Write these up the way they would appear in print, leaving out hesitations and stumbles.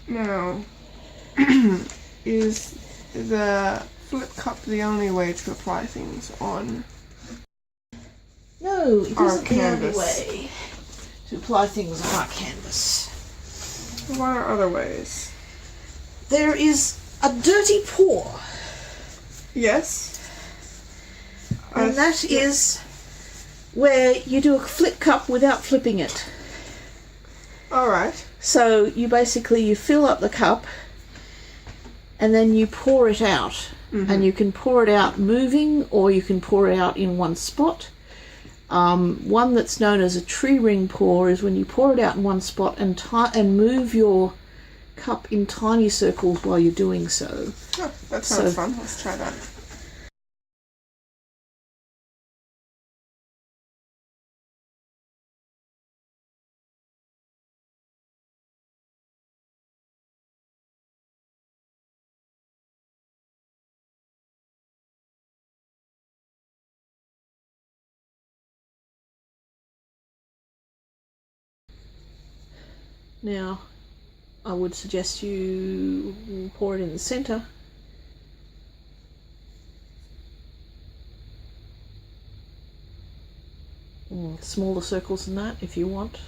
Now, is the flip cup the only way to apply things on? No, it our isn't canvas? the only way to apply things on our canvas. What are other ways? There is a dirty pour. Yes. And that is where you do a flip cup without flipping it. Alright. So you fill up the cup and then you pour it out. Mm-hmm. And you can pour it out moving, or you can pour it out in one spot. One that's known as a tree ring pour is when you pour it out in one spot and move your cup in tiny circles while you're doing so. Oh, that sounds fun. Let's try that. Now, I would suggest you pour it in the centre. Smaller circles than that if you want.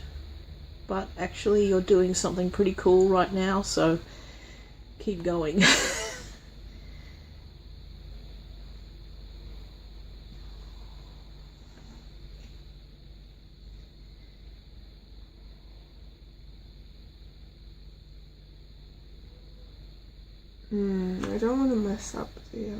But actually you're doing something pretty cool right now, so keep going. I don't want to mess up the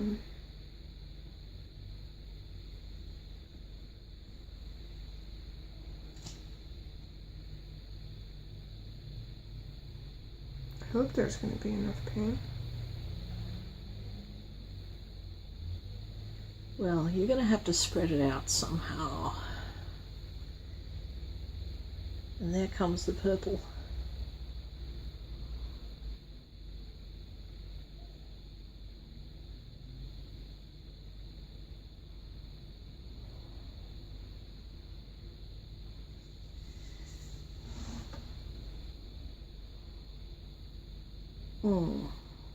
I hope there's going to be enough paint. Well, you're going to have to spread it out somehow. And there comes the purple.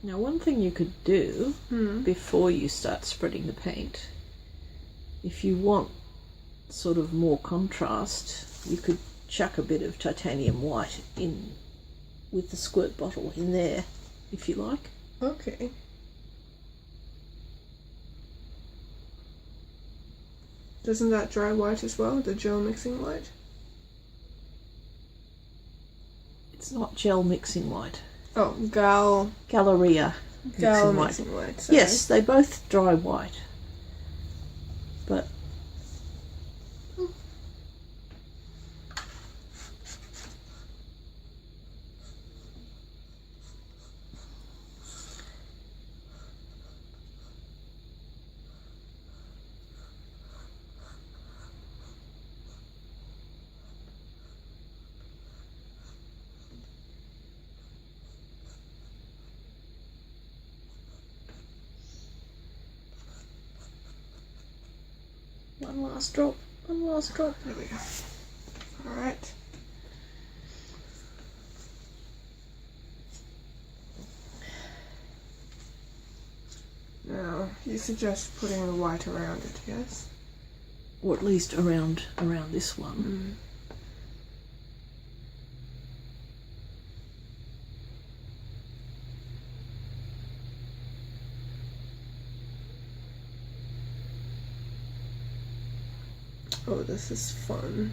Now, one thing you could do before you start spreading the paint, if you want sort of more contrast, you could chuck a bit of titanium white in with the squirt bottle in there, if you like. Okay. Doesn't that dry white as well, the gel mixing white? It's not gel mixing white. Oh, Galeria mixing white. Sorry. Yes, they both dry white. But one last drop. There we go. Alright. Now, you suggest putting the white around it, yes? Or at least around this one. Oh, this is fun.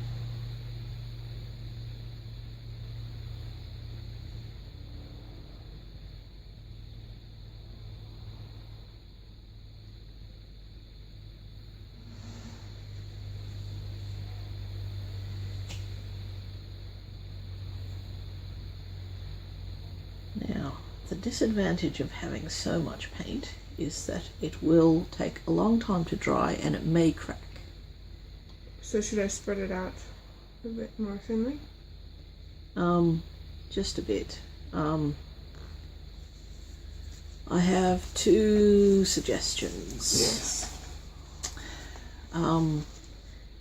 Now, the disadvantage of having so much paint is that it will take a long time to dry and it may crack. So should I spread it out a bit more thinly? Just a bit. I have two suggestions. Yes.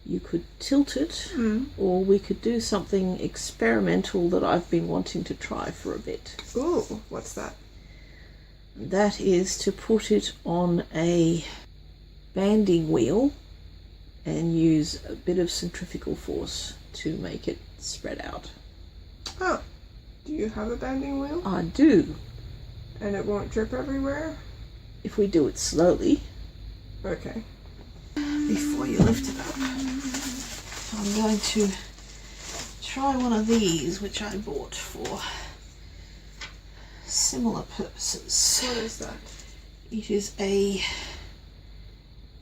you could tilt it, or we could do something experimental that I've been wanting to try for a bit. Ooh, what's that? That is to put it on a banding wheel and use a bit of centrifugal force to make it spread out. Oh, do you have a banding wheel? I do. And it won't drip everywhere? If we do it slowly. Okay. Before you lift it up, I'm going to try one of these, which I bought for similar purposes. What is that? It is a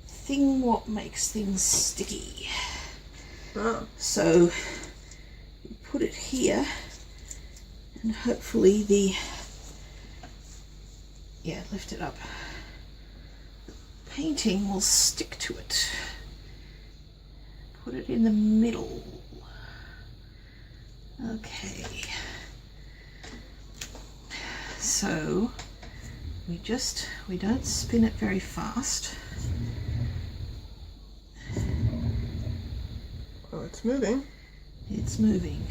thing what makes things sticky. Oh. So you put it here, and hopefully lift it up. Painting will stick to it. Put it in the middle. Okay. So we don't spin it very fast. Oh, it's moving. It's moving.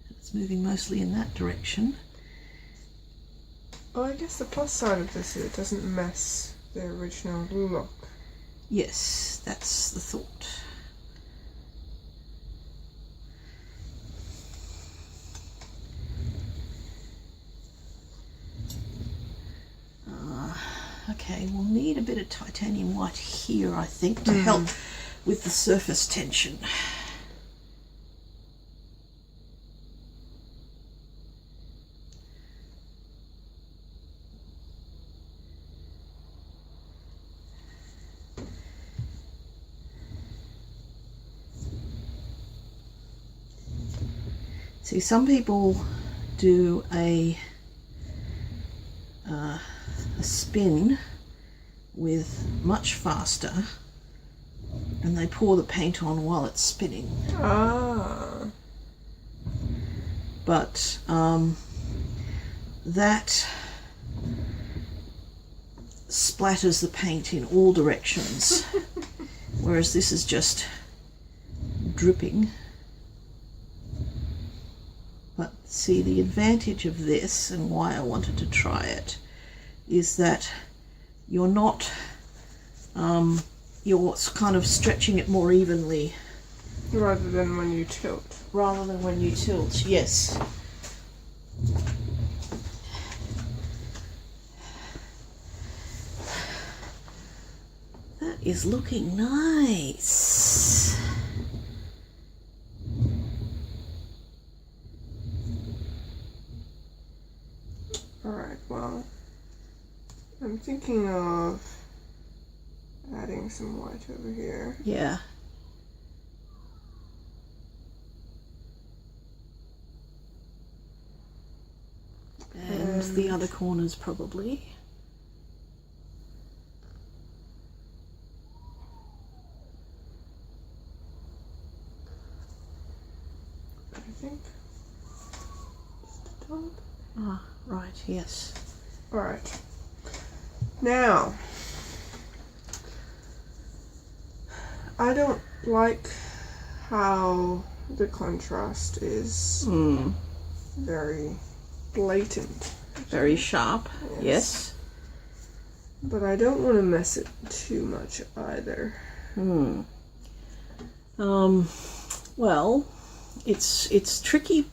It's moving mostly in that direction. Oh, I guess the plus side of this is it doesn't mess the original look. Yes, that's the thought. Okay, we'll need a bit of titanium white here, I think, to help with the surface tension. See, some people do a spin with much faster, and they pour the paint on while it's spinning. Ah. But that splatters the paint in all directions, whereas this is just dripping. But see, the advantage of this, and why I wanted to try it, is that you're not, you're kind of stretching it more evenly. Rather than when you tilt. Rather than when you tilt, yes. That is looking nice. Alright, well, I'm thinking of adding some white over here. Yeah. And the other corners probably. I think. Just a top. Ah, right, yes. Alright. Now, I don't like how the contrast is very blatant. Very sharp, yes. But I don't want to mess it too much either. Well, it's tricky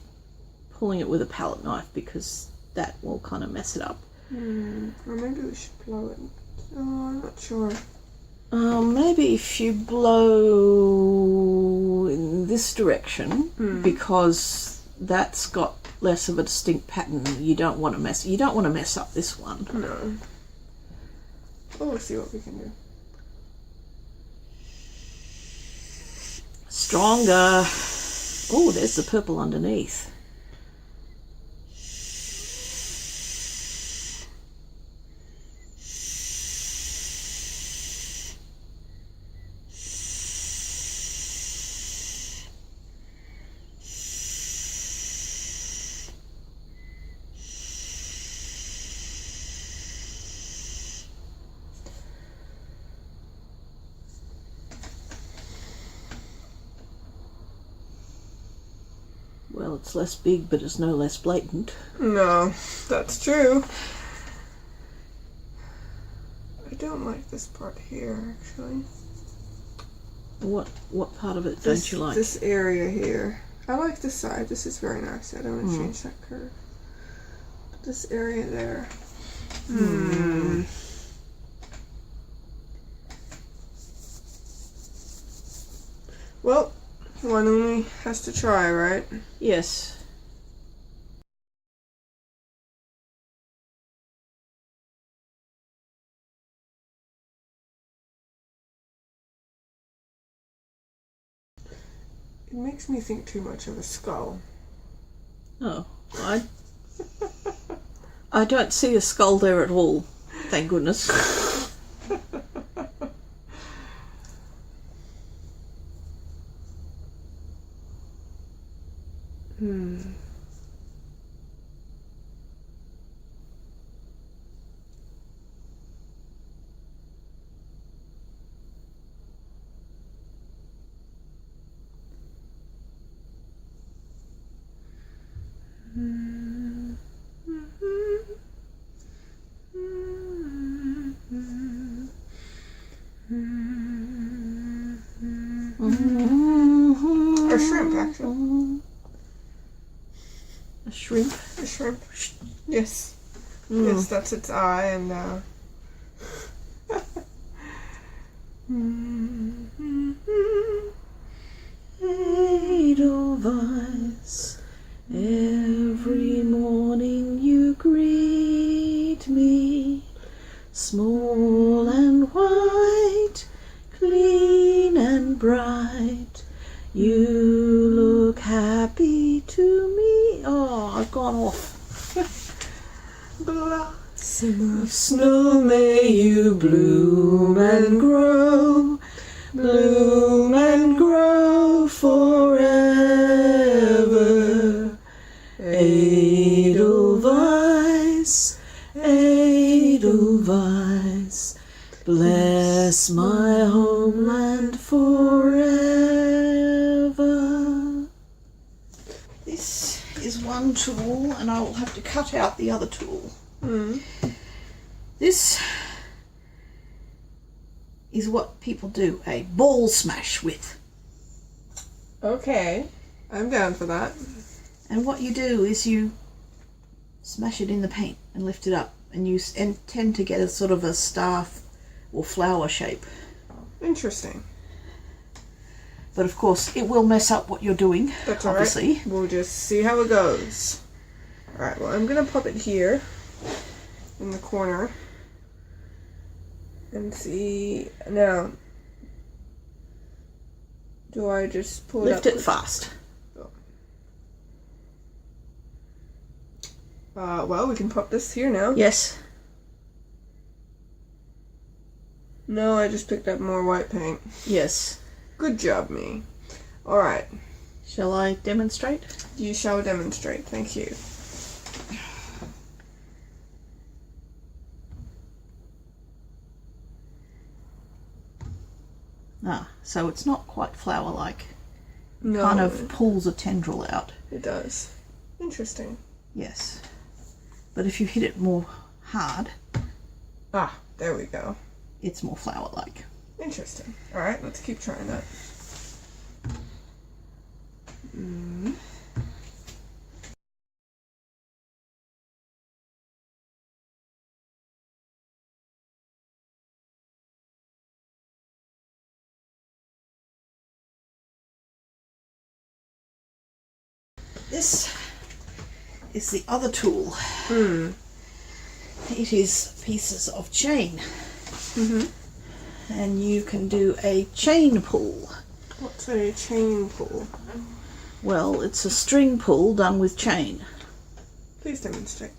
pulling it with a palette knife because that will kind of mess it up. Or maybe we should blow it. Oh, I'm not sure. Maybe if you blow in this direction, because that's got less of a distinct pattern. You don't want to mess up this one. No. Oh, we'll see what we can do. Stronger. Oh, there's the purple underneath. Well, it's less big, but it's no less blatant. No, that's true. I don't like this part here, actually. What part of it don't you like? This area here. I like this side. This is very nice. I don't want to change that curve. But this area there. Well, one only has to try, right? Yes. It makes me think too much of a skull. Oh, I don't see a skull there at all, thank goodness. A shrimp, actually. A shrimp? A shrimp. Yes. Yes, that's its eye, and Edelweiss, every morning you greet me, small and white, clean and bright, you look happy to me. Oh, I've gone off. blossom of Snow, may you bloom and grow forever. Edelweiss, Edelweiss, bless my homeland forever. This is one tool, and I will have to cut out the other tool. This is what people do a ball smash with. Okay, I'm down for that. And what you do is you smash it in the paint and lift it up, and you tend to get a sort of a staff or flower shape. Interesting. But of course, it will mess up what you're doing. That's obviously. All right. We'll just see how it goes. Alright, well, I'm going to pop it here in the corner and see. Now, do I just pull Lift it up? it fast. Well, we can pop this here now. Yes. No, I just picked up more white paint. Yes. Good job, me. Alright. Shall I demonstrate? You shall demonstrate. Thank you. Ah, so it's not quite flower-like. No. Kind of pulls a tendril out. It does. Interesting. Yes. But if you hit it more hard... Ah, there we go. It's more flower-like. Interesting. Alright, let's keep trying that. This is the other tool. It is pieces of chain. And you can do a chain pull. What's a chain pull? Well, it's a string pull done with chain. Please demonstrate.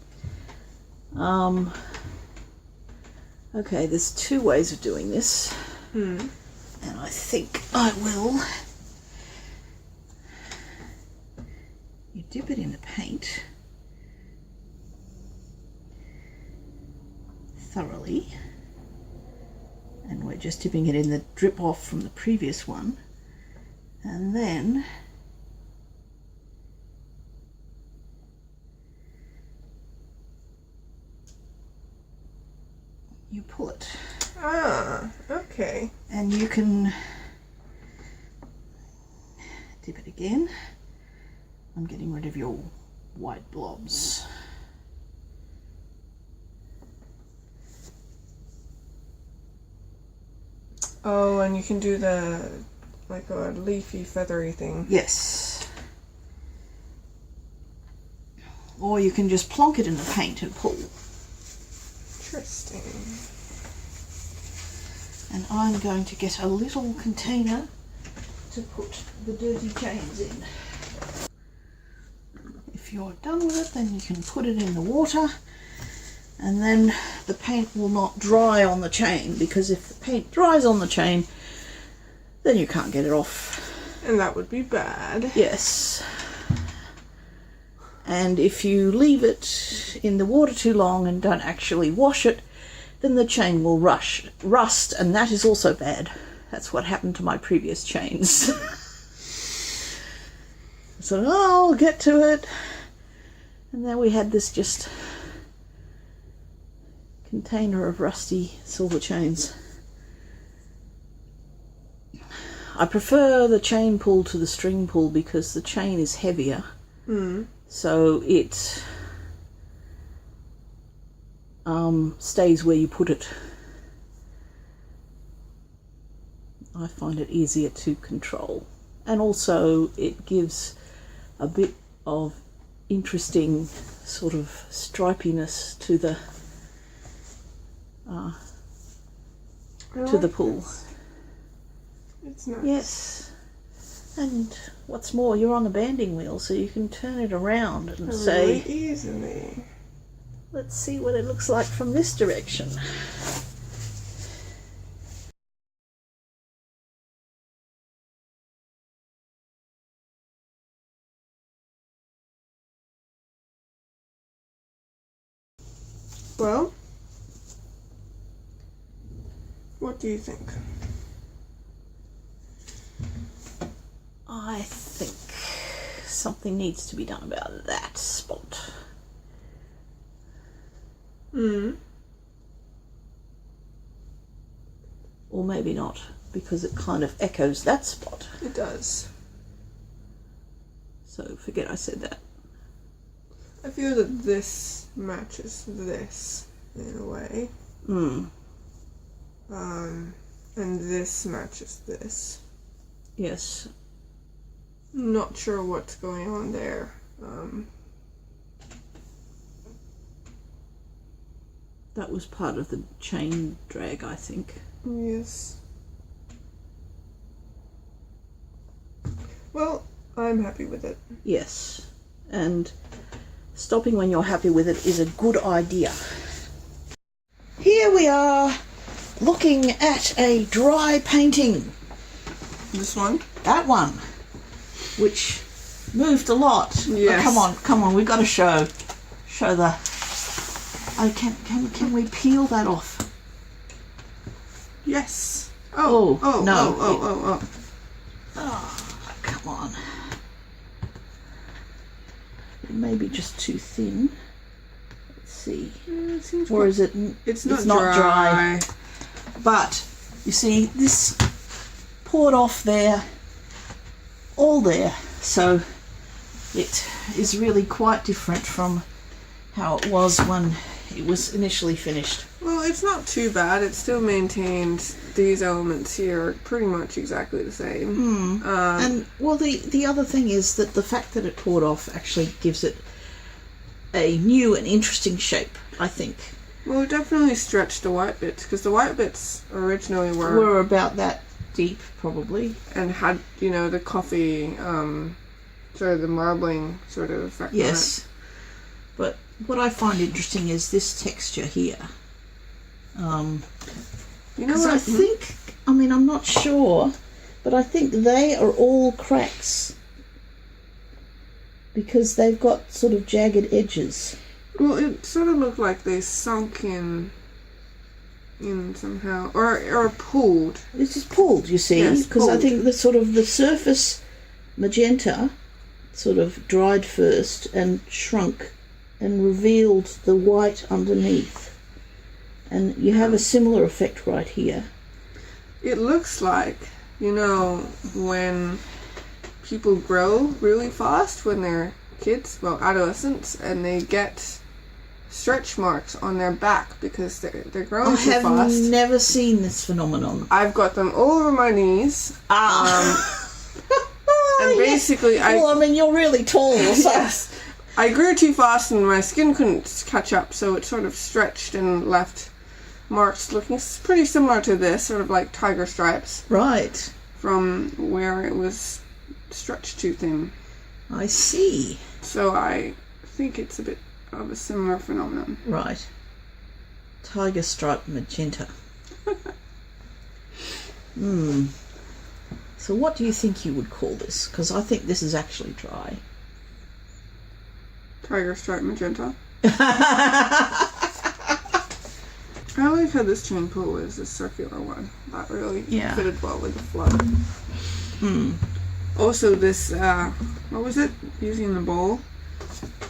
Okay, there's two ways of doing this. And I think I will. You dip it in the paint thoroughly, and we're just dipping it in the drip off from the previous one, and then you pull it. Ah, okay. And you can dip it again. I'm getting rid of your white blobs. Oh, and you can do the, like a leafy, feathery thing. Yes. Or you can just plonk it in the paint and pull. Interesting. And I'm going to get a little container to put the dirty chains in. If you're done with it, then you can put it in the water, and then the paint will not dry on the chain, because if the paint dries on the chain, then you can't get it off. And that would be bad. Yes. And if you leave it in the water too long and don't actually wash it, then the chain will rust, and that is also bad. That's what happened to my previous chains. So I'll get to it. And then we had this just container of rusty silver chains. I prefer the chain pull to the string pull because the chain is heavier. So it stays where you put it. I find it easier to control, and also it gives a bit of interesting sort of stripiness to the pull. It's nice. Yes. And what's more, you're on the banding wheel, so you can turn it around and say, really easily. Let's see what it looks like from this direction. Well, what do you think? I think something needs to be done about that spot. Or maybe not, because it kind of echoes that spot. It does. So forget I said that. I feel that this matches this in a way. And this matches this. Yes. Not sure what's going on there. That was part of the chain drag, I think. Yes. Well, I'm happy with it. Yes. And stopping when you're happy with it is a good idea. Here we are looking at a dry painting. This one? That one, which moved a lot. Yes. Oh, come on, we've got to show the... Oh, can we peel that off? Yes. No. Oh, come on. It may be just too thin. Let's see. it seems Or is it? It's not dry. But you see, this poured off there, all there. So it is really quite different from how it was when it was initially finished. Well, it's not too bad. It still maintains these elements here pretty much exactly the same. And well, the other thing is that the fact that it poured off actually gives it a new and interesting shape, I think. Well, it definitely stretched the white bits, because the white bits originally were about that deep, probably, and had, you know, the coffee, sort of the marbling sort of effect. Yes. But what I find interesting is this texture here. You know Because what? I think, I mean, I'm not sure, but I think they are all cracks because they've got sort of jagged edges. Well, it sort of looked like they sunk in somehow, or pulled. This is pulled, you see, Yes, because I pulled. think the sort of the surface magenta sort of dried first and shrunk and revealed the white underneath. And you have a similar effect right here. It looks like, when people grow really fast when they're kids, well, adolescents, and they get stretch marks on their back because they're growing too fast. I have never seen this phenomenon. I've got them all over my knees. And basically, you're really tall. So. Yes. I grew too fast and my skin couldn't catch up, so it sort of stretched and left marks looking pretty similar to this, sort of like tiger stripes. Right. From where it was stretched too thin. I see. So I think it's a bit of a similar phenomenon. Right. Tiger stripe magenta. So what do you think you would call this? Because I think this is actually dry. Tiger stripe magenta. I like how this chain pull is a circular one. That really fitted well with the flow. Also this, what was it? Using the bowl?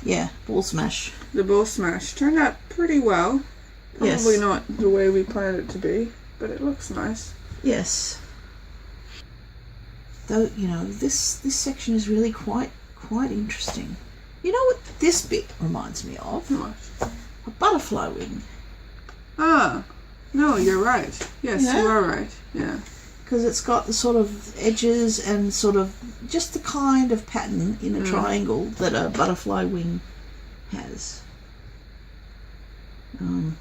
Yeah, ball smash. The bowl smash turned out pretty well. Probably not the way we planned it to be, but it looks nice. Yes. Though, this section is really quite interesting. You know what this bit reminds me of? What? A butterfly wing. Ah, no, you're right. Yes, you are right. Yeah. Because it's got the sort of edges and sort of just the kind of pattern in a triangle that a butterfly wing has. And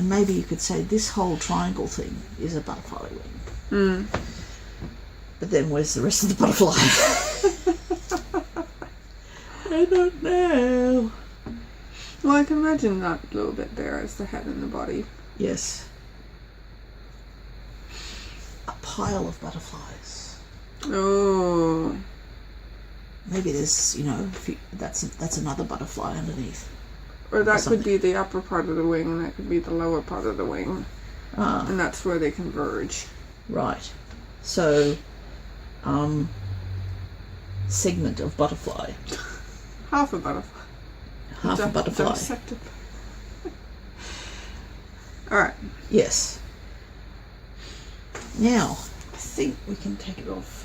maybe you could say this whole triangle thing is a butterfly wing. But then where's the rest of the butterfly? I don't know. Well, I can imagine that little bit there as the head and the body. Yes. A pile of butterflies. Oh. Maybe there's, that's another butterfly underneath. Or that could be the upper part of the wing, and that could be the lower part of the wing. And that's where they converge. Right. So, segment of butterfly. Half a butterfly. Half a butterfly. Dissected. Alright. Yes. Now, I think we can take it off.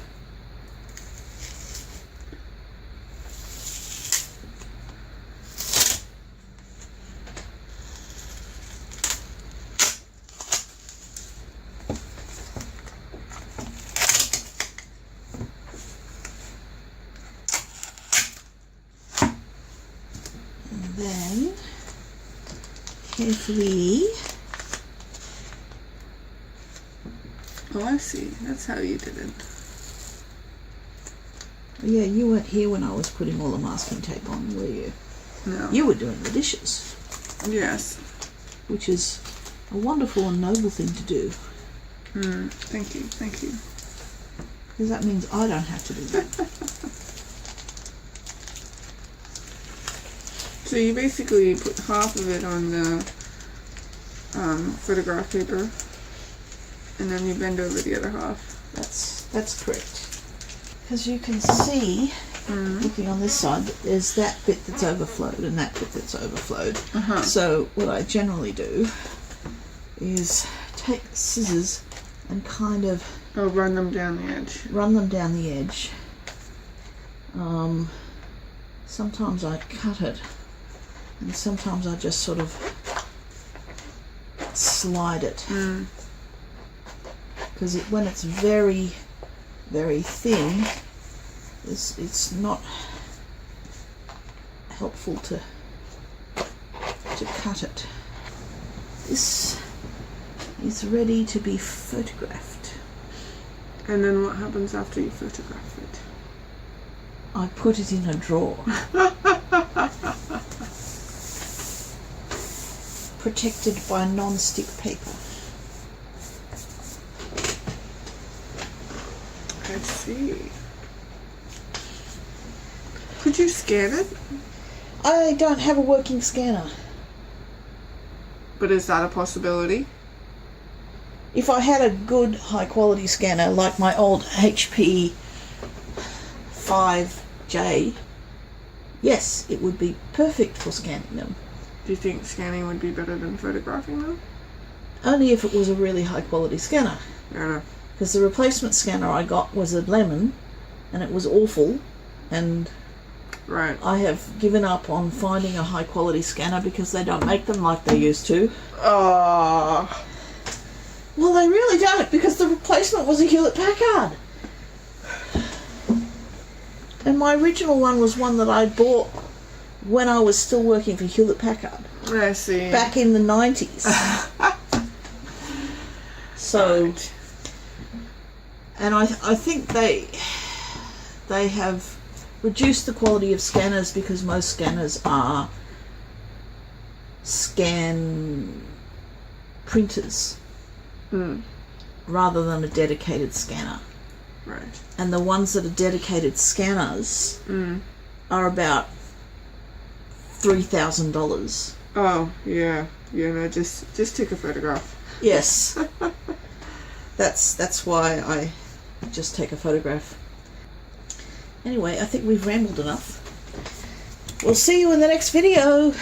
And then, carefully... Oh, I see. That's how you did it. Yeah, you weren't here when I was putting all the masking tape on, were you? No. You were doing the dishes. Yes. Which is a wonderful and noble thing to do. Thank you. Because that means I don't have to do that. So you basically put half of it on the photograph paper. And then you bend over the other half. That's correct. Because you can see, looking on this side, that there's that bit that's overflowed and that bit that's overflowed. So what I generally do is take the scissors and kind of... Oh, run them down the edge. Run them down the edge. Sometimes I cut it, and sometimes I just sort of slide it. Because when it's very, very thin, it's not helpful to cut it. This is ready to be photographed. And then what happens after you photograph it? I put it in a drawer. Protected by non-stick paper. I see. Could you scan it? I don't have a working scanner. But is that a possibility? If I had a good high quality scanner like my old HP 5J, yes, it would be perfect for scanning them. Do you think scanning would be better than photographing them? only if it was a really high quality scanner. Yeah. Because the replacement scanner I got was a lemon, and it was awful, and Right. I have given up on finding a high quality scanner because they don't make them like they used to. Oh. Well, they really don't, because the replacement was a Hewlett Packard. And my original one was one that I bought when I was still working for Hewlett Packard. I see. Back in the 90s. So, Right. and I think they have reduced the quality of scanners because most scanners are scan printers rather than a dedicated scanner. Right. And the ones that are dedicated scanners are about $3,000. Oh, yeah. Yeah, no, just take a photograph. Yes. That's why I just take a photograph. Anyway, I think we've rambled enough. We'll see you in the next video.